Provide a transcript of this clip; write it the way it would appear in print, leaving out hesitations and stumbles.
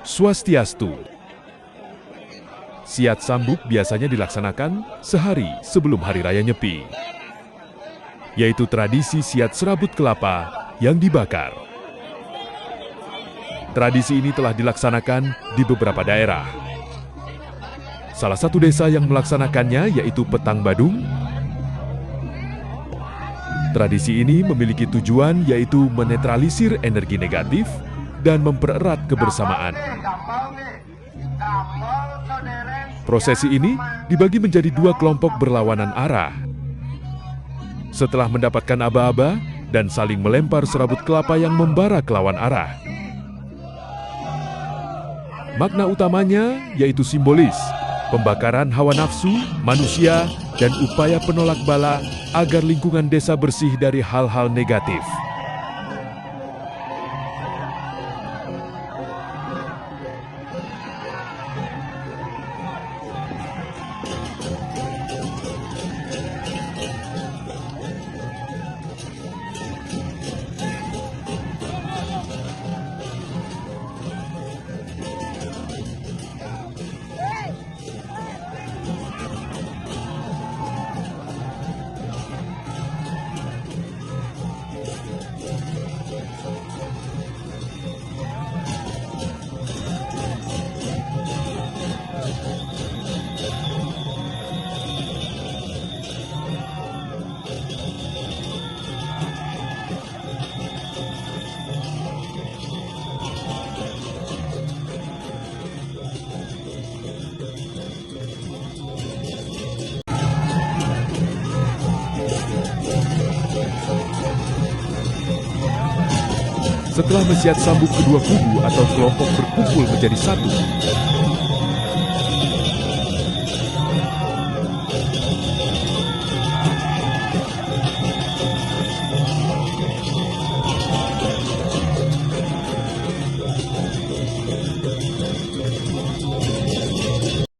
Swastiastu. Siat Sambuk biasanya dilaksanakan sehari sebelum Hari Raya Nyepi, yaitu tradisi siat serabut kelapa yang dibakar. Tradisi ini telah dilaksanakan di beberapa daerah. Salah satu desa yang melaksanakannya yaitu Petang Badung. Tradisi ini memiliki tujuan yaitu menetralisir energi negatif dan mempererat kebersamaan. Prosesi ini dibagi menjadi dua kelompok berlawanan arah. Setelah mendapatkan aba-aba dan saling melempar serabut kelapa yang membara ke lawan arah. Makna utamanya yaitu simbolis, pembakaran hawa nafsu, manusia, dan upaya penolak bala agar lingkungan desa bersih dari hal-hal negatif. Setelah mesiat sambuk kedua kubu atau kelompok berkumpul menjadi satu,